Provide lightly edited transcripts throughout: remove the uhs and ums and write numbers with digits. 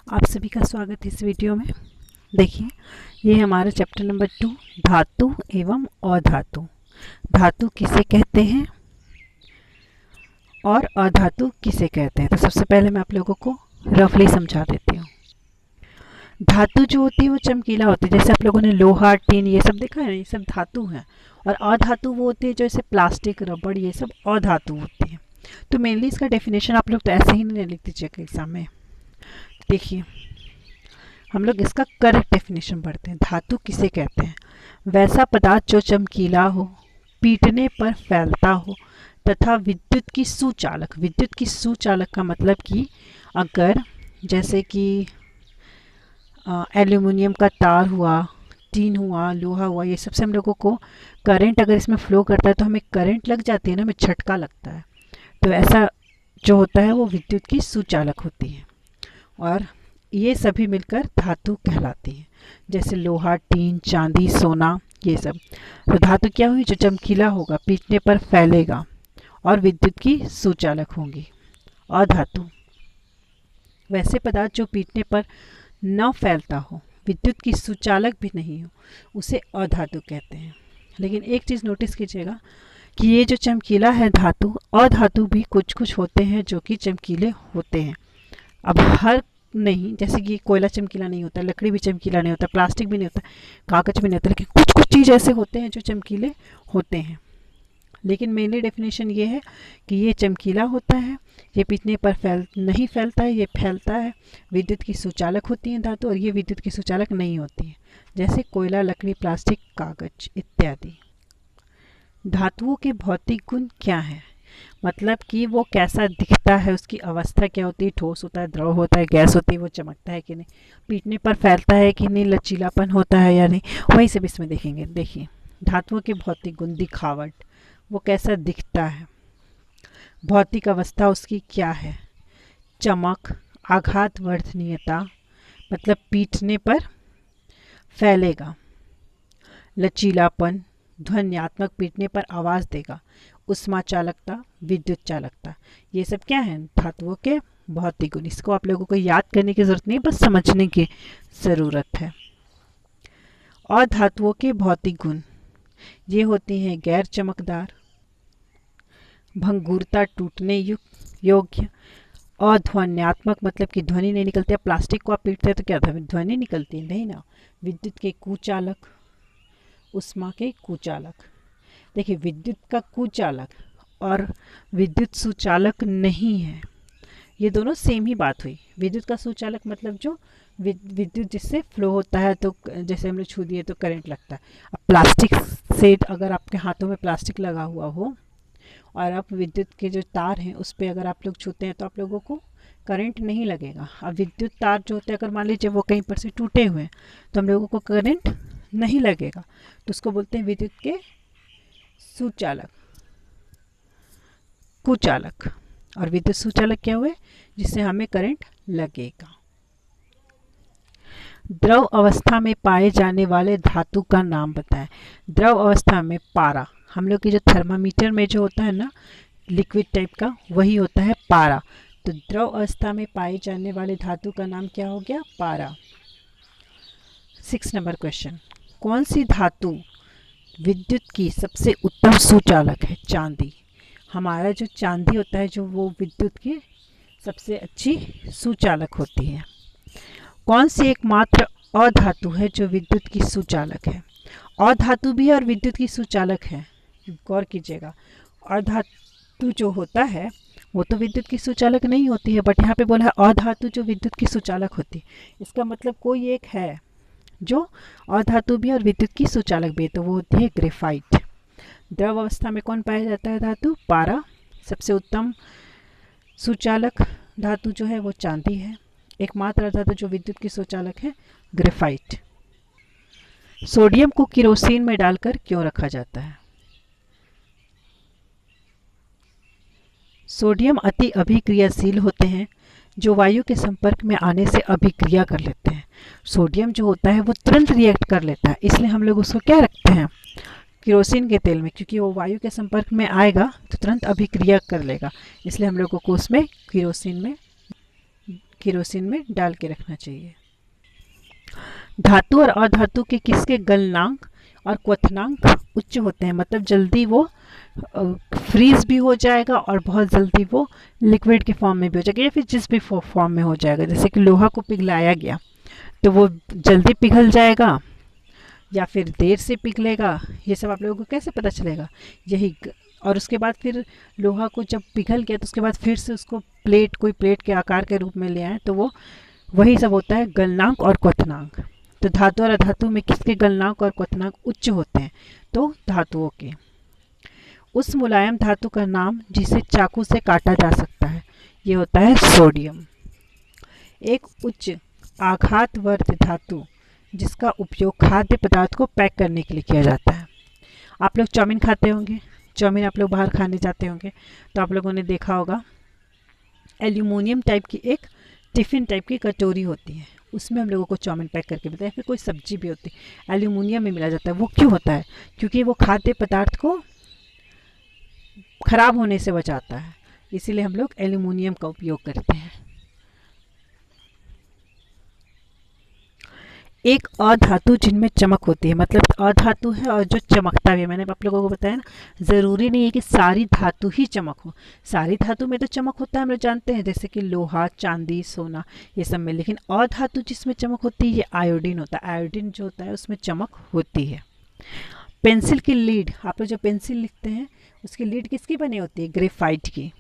आप सभी का स्वागत है इस वीडियो में। देखिए, ये हमारा चैप्टर नंबर 2 धातु एवं अधातु। धातु किसे कहते हैं और अधातु किसे कहते हैं, तो सबसे पहले मैं आप लोगों को रफली समझा देती हूँ। धातु जो होती है वो चमकीला होती है, जैसे आप लोगों ने लोहा, टीन ये सब देखा है ना, ये सब धातु हैं। और अधातु वो होती है जैसे प्लास्टिक, रबड़, ये सब अधातु होती है। तो मेनली इसका डेफिनेशन आप लोग तो ऐसे ही नहीं लिख दीजिएगा एग्जाम में। देखिए, हम लोग इसका करेक्ट डेफिनेशन पढ़ते हैं। धातु किसे कहते हैं? वैसा पदार्थ जो चमकीला हो, पीटने पर फैलता हो तथा विद्युत की सुचालक। विद्युत की सुचालक का मतलब कि अगर जैसे कि एल्यूमिनियम का तार हुआ, टीन हुआ, लोहा हुआ, ये सबसे हम लोगों को करंट अगर इसमें फ्लो करता है तो हमें करंट लग जाती है ना, हमें झटका लगता है। तो ऐसा जो होता है वो विद्युत की सुचालक होती है और ये सभी मिलकर धातु कहलाती है, जैसे लोहा, टीन, चांदी, सोना, ये सब। तो धातु क्या हुई? जो चमकीला होगा, पीटने पर फैलेगा और विद्युत की सुचालक होंगी। अधातु वैसे पदार्थ जो पीटने पर न फैलता हो, विद्युत की सुचालक भी नहीं हो, उसे अधातु कहते हैं। लेकिन एक चीज़ नोटिस कीजिएगा कि ये जो चमकीला है धातु, अधातु भी कुछ कुछ होते हैं जो कि चमकीले होते हैं। अब हर नहीं, जैसे कि कोयला चमकीला नहीं होता, लकड़ी भी चमकीला नहीं होता, प्लास्टिक भी नहीं होता, कागज भी नहीं होता, लेकिन कुछ कुछ चीज़ ऐसे होते हैं जो चमकीले होते हैं। लेकिन मेनली डेफिनेशन ये है कि ये चमकीला होता है, ये पीटने पर नहीं फैलता है, ये फैलता है। विद्युत की सुचालक होती है धातु, और ये विद्युत की सुचालक नहीं होती है, जैसे कोयला, लकड़ी, प्लास्टिक, कागज इत्यादि। धातुओं के भौतिक गुण क्या है? मतलब कि वो कैसा दिखता है, उसकी अवस्था क्या होती है, ठोस होता है, द्रव होता है, गैस होती है, वो चमकता है कि नहीं, पीटने पर फैलता है कि नहीं, लचीलापन होता है या नहीं, वही सब इसमें देखेंगे। देखिए, धातुओं के भौतिक गुण, दिखावट, वो कैसा दिखता है, भौतिक अवस्था उसकी क्या है, चमक, आघात वर्धनीयता, मतलब पीटने पर फैलेगा, लचीलापन, ध्वन्यात्मक, पीटने पर आवाज़ देगा, उष्मा चालकता, विद्युत चालकता, ये सब क्या है? धातुओं के भौतिक गुण। इसको आप लोगों को याद करने की जरूरत नहीं, बस समझने की ज़रूरत है। और धातुओं के भौतिक गुण ये होती हैं गैर चमकदार, भंगुरता, टूटने योग्य, अध्वन्यात्मक, मतलब कि ध्वनि नहीं निकलती है। प्लास्टिक को आप पीटते हैं तो क्या ध्वनि निकलती है? नहीं ना। विद्युत के कुचालक, उष्मा के कुचालक। देखिए, विद्युत का कुचालक और विद्युत सुचालक नहीं है, ये दोनों सेम ही बात हुई। विद्युत का सुचालक मतलब जो विद्युत जिससे फ्लो होता है, तो जैसे हमने छू दिए तो करंट लगता है। अब प्लास्टिक से अगर आपके हाथों में प्लास्टिक लगा हुआ हो और आप विद्युत के जो तार हैं उस पर अगर आप लोग छूते हैं तो आप लोगों को करंट नहीं लगेगा। अब विद्युत तार जो होते हैं, अगर मान लीजिए वो कहीं पर से टूटे हुए हैं तो हम लोगों को करंट नहीं लगेगा, तो उसको बोलते हैं विद्युत के सुचालक, कुचालक। और विद्युत सुचालक क्या हुए? जिससे हमें करंट लगेगा। द्रव अवस्था में पाए जाने वाले धातु का नाम बताएं। द्रव अवस्था में पारा, हम लोग की जो थर्मामीटर में जो होता है ना, लिक्विड टाइप का, वही होता है पारा। तो द्रव अवस्था में पाए जाने वाले धातु का नाम क्या हो गया? पारा। 6 नंबर क्वेश्चन, कौन सी धातु विद्युत की सबसे उत्तम सुचालक है? चांदी। हमारा जो चांदी होता है, जो वो विद्युत की सबसे अच्छी सुचालक होती है। कौन सी एकमात्र अधातु है जो विद्युत की सुचालक है? अधातु भी है और विद्युत की सुचालक है, गौर कीजिएगा। अधातु जो होता है वो तो विद्युत की सुचालक नहीं होती है, बट यहाँ पे बोला है अधातु जो विद्युत की सुचालक होती है। इसका मतलब कोई एक है जो अधातु भी और विद्युत की सुचालक भी है, तो वो होती है ग्रेफाइट। द्रव अवस्था में कौन पाया जाता है? धातु पारा। सबसे उत्तम सुचालक धातु जो है वो चांदी है। एकमात्र धातु जो विद्युत की सुचालक है, ग्रेफाइट। सोडियम को केरोसिन में डालकर क्यों रखा जाता है? सोडियम अति अभिक्रियाशील होते हैं जो वायु के संपर्क में आने से अभिक्रिया कर लेते हैं। सोडियम जो होता है वो तुरंत रिएक्ट कर लेता है, इसलिए हम लोग उसको क्या रखते हैं? केरोसिन के तेल में, क्योंकि वो वायु के संपर्क में आएगा तो तुरंत अभिक्रिया कर लेगा, इसलिए हम लोगों को उसमें केरोसिन में डाल के रखना चाहिए। धातु और अधातु के किसके गलनांक और क्वथनांक उच्च होते हैं, मतलब जल्दी वो फ्रीज भी हो जाएगा और बहुत जल्दी वो लिक्विड के फॉर्म में भी हो जाएगा, या फिर जिस भी फॉर्म में हो जाएगा। जैसे कि लोहा को पिघलाया गया तो वो जल्दी पिघल जाएगा या फिर देर से पिघलेगा, ये सब आप लोगों को कैसे पता चलेगा? यही और उसके बाद फिर लोहा को जब पिघल गया तो उसके बाद फिर से उसको कोई प्लेट के आकार के रूप में ले आए, तो वो वही सब होता है गलनांक और क्वथनांक। तो धातु और अधातु में किसके गलनांक और क्वथनांक उच्च होते हैं? तो धातुओं के। उस मुलायम धातु का नाम जिसे चाकू से काटा जा सकता है, ये होता है सोडियम। एक उच्च आघातवर्ध धातु जिसका उपयोग खाद्य पदार्थ को पैक करने के लिए किया जाता है। आप लोग चाउमीन खाते होंगे, चाउमीन आप लोग बाहर खाने जाते होंगे तो आप लोगों ने देखा होगा एल्यूमिनियम टाइप की एक टिफ़िन टाइप की कटोरी होती है, उसमें हम लोगों को चाउमीन पैक करके मिलता है, फिर कोई सब्जी भी होती है एल्यूमिनियम में मिला जाता है। वो क्यों होता है? क्योंकि वो खाद्य पदार्थ को खराब होने से बचाता है, इसीलिए हम लोग एल्यूमिनियम का उपयोग करते हैं। एक अधातु जिनमें चमक होती है, मतलब अधातु है और जो चमकता भी है। मैंने आप लोगों को बताया ना, ज़रूरी नहीं है कि सारी धातु ही चमक हो। सारी धातु में तो चमक होता है, हम लोग जानते हैं, जैसे कि लोहा, चांदी, सोना, ये सब में। लेकिन अधातु जिसमें चमक होती है ये आयोडीन होता है। आयोडीन जो होता है उसमें चमक होती है। पेंसिल की लीड, आप लोग जो पेंसिल लिखते हैं उसकी लीड किसकी बनी होती है? ग्रेफाइट की।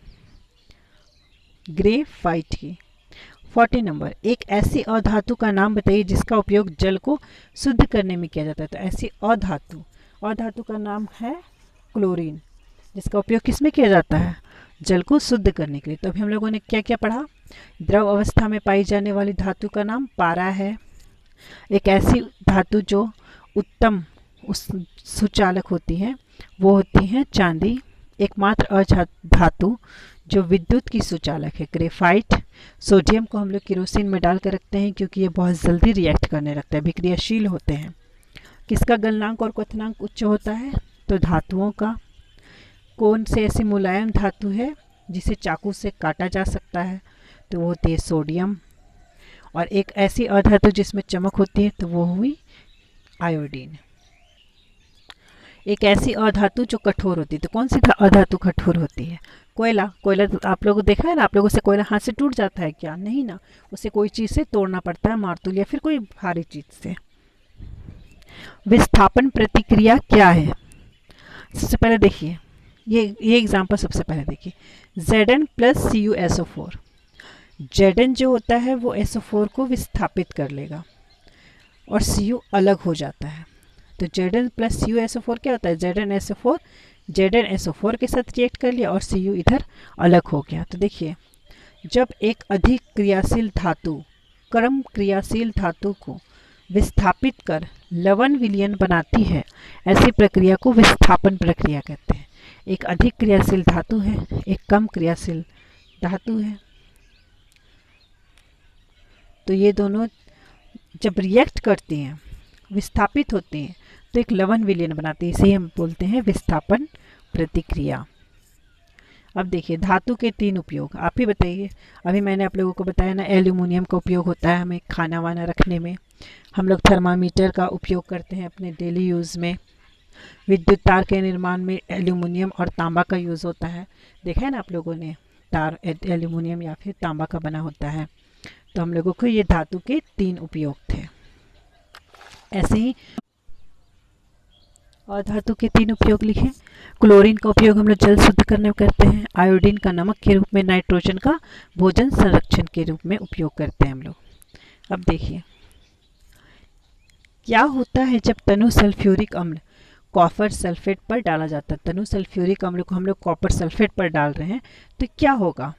ग्रेफाइट की। 40 नंबर, एक ऐसी अधातु का नाम बताइए जिसका उपयोग जल को शुद्ध करने में किया जाता है। तो ऐसी अधातु का नाम है क्लोरीन, जिसका उपयोग किस में किया जाता है? जल को शुद्ध करने के लिए। तो अभी हम लोगों ने क्या क्या पढ़ा? द्रव अवस्था में पाई जाने वाली धातु का नाम पारा है। एक ऐसी धातु जो उत्तम सुचालक होती है वो होती है चांदी। एकमात्र अधातु जो विद्युत की सुचालक है ग्रेफाइट। सोडियम को हम लोग केरोसिन में डाल कर रखते हैं क्योंकि ये बहुत जल्दी रिएक्ट करने लगता है, विक्रियाशील होते हैं। किसका गलनांक और क्वथनांक उच्च होता है? तो धातुओं का। कौन से ऐसी मुलायम धातु है जिसे चाकू से काटा जा सकता है? तो वो होती है सोडियम। और एक ऐसी अधातु जिसमें चमक होती है तो वो हुई आयोडीन। एक ऐसी अधातु जो कठोर होती है, तो कौन सी अधातु कठोर होती है? कोयला। कोयला तो आप लोगों को देखा है ना, आप लोगों से कोयला हाथ से टूट जाता है क्या? नहीं ना, उसे कोई चीज़ से तोड़ना पड़ता है, मारतूल या फिर कोई भारी चीज़ से। विस्थापन प्रतिक्रिया क्या है? सबसे पहले देखिए, ये एग्जाम्पल सबसे पहले देखिए। Zn plus CuSO4। Zn जो होता है वो SO4 को विस्थापित कर लेगा और Cu अलग हो जाता है। तो Zn प्लस CuSO4 क्या होता है? ZnSO4 ZnSO4 के साथ रिएक्ट कर लिया और Cu इधर अलग हो गया। तो देखिए, जब एक अधिक क्रियाशील धातु क्रम क्रियाशील धातु को विस्थापित कर लवण विलयन बनाती है, ऐसी प्रक्रिया को विस्थापन प्रक्रिया कहते हैं। एक अधिक क्रियाशील धातु है, एक कम क्रियाशील धातु है, तो ये दोनों जब रिएक्ट करती हैं, विस्थापित होती हैं, तो एक लवण विलयन बनाती है। इसे हम बोलते हैं विस्थापन प्रतिक्रिया। अब देखिए, धातु के 3 उपयोग आप ही बताइए। अभी मैंने आप लोगों को बताया ना, एल्यूमिनियम का उपयोग होता है हमें खाना वाना रखने में। हम लोग थर्मामीटर का उपयोग करते हैं अपने डेली यूज़ में। विद्युत तार के निर्माण में एल्यूमिनियम और तांबा का यूज़ होता है। देखा है ना आप लोगों ने, तार एल्यूमिनियम या फिर तांबा का बना होता है। तो हम लोगों को ये धातु के 3 उपयोग थे। ऐसे ही और धातु के 3 उपयोग लिखें। क्लोरीन का उपयोग हम लोग जल शुद्ध करने में करते हैं। आयोडीन का नमक के रूप में, नाइट्रोजन का भोजन संरक्षण के रूप में उपयोग करते हैं हम लोग। अब देखिए, क्या होता है जब तनु सल्फ्यूरिक अम्ल कॉपर सल्फेट पर डाला जाता है। तनु सल्फ्यूरिक अम्ल को हम लोग कॉपर सल्फेट पर डाल रहे हैं तो क्या होगा?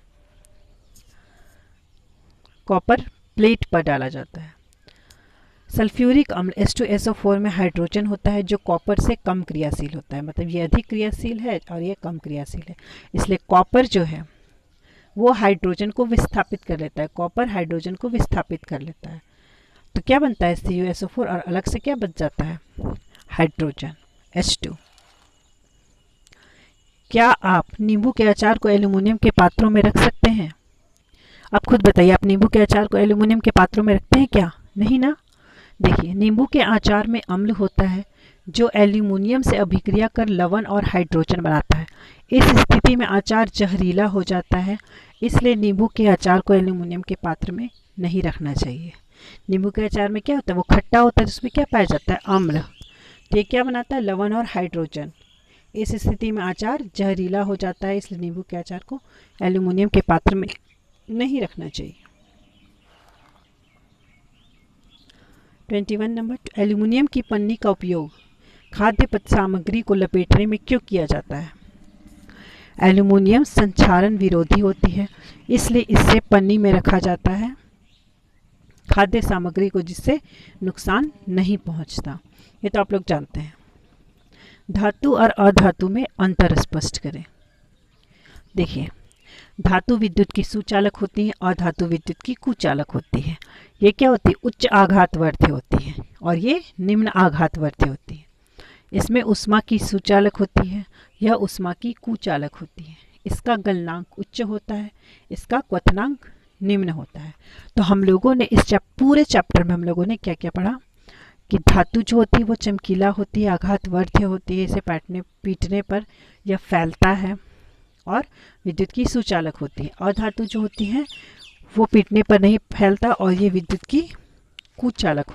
कॉपर प्लेट पर डाला जाता है। सल्फ्यूरिक अम्ल H2SO4 में हाइड्रोजन होता है जो कॉपर से कम क्रियाशील होता है, मतलब ये अधिक क्रियाशील है और ये कम क्रियाशील है। इसलिए कॉपर जो है वो हाइड्रोजन को विस्थापित कर लेता है, कॉपर हाइड्रोजन को विस्थापित कर लेता है। तो क्या बनता है? CuSO4 और अलग से क्या बच जाता है? Hydrogen H2। क्या आप नींबू के अचार को एल्यूमिनियम के पात्रों में रख सकते हैं? अब खुद बताइए, आप नींबू के अचार को एल्यूमिनियम के पात्रों में रखते हैं क्या? नहीं ना। देखिए, नींबू के अचार में अम्ल होता है जो एल्यूमिनियम से अभिक्रिया कर लवण और हाइड्रोजन बनाता है। इस स्थिति में अचार जहरीला हो जाता है, इसलिए नींबू के अचार को एल्यूमिनियम के पात्र में नहीं रखना चाहिए। नींबू के अचार में क्या होता है, वो खट्टा होता है, तो उसमें क्या पाया जाता है, अम्ल। तो ये क्या बनाता है, लवण और हाइड्रोजन। इस स्थिति में अचार जहरीला हो जाता है, इसलिए नींबू के अचार को एल्यूमिनियम के पात्र में नहीं रखना चाहिए। 21 नंबर, एल्यूमिनियम की पन्नी का उपयोग खाद्य सामग्री को लपेटने में क्यों किया जाता है? एल्यूमिनियम संक्षारण विरोधी होती है, इसलिए इसे पन्नी में रखा जाता है खाद्य सामग्री को, जिससे नुकसान नहीं पहुंचता। ये तो आप लोग जानते हैं। धातु और अधातु में अंतर स्पष्ट करें। देखिए, धातु विद्युत की सुचालक होती है, अधातु विद्युत की कुचालक होती है। ये क्या होती है, उच्च आघातवर्ती होती है और ये निम्न आघातवर्ती होती है। इसमें ऊष्मा की सुचालक होती है, यह ऊष्मा की कुचालक होती है। इसका गलनांक उच्च होता है, इसका क्वथनांक निम्न होता है। तो हम लोगों ने इस पूरे चैप्टर में हम लोगों ने क्या क्या पढ़ा कि धातु जो होती है वो चमकीला होती है, आघातवर्ती होती है, इसे पीटने पर यह फैलता है और विद्युत की सुचालक होती है। और धातु जो होती है वो पीटने पर नहीं फैलता और ये विद्युत की कुचालक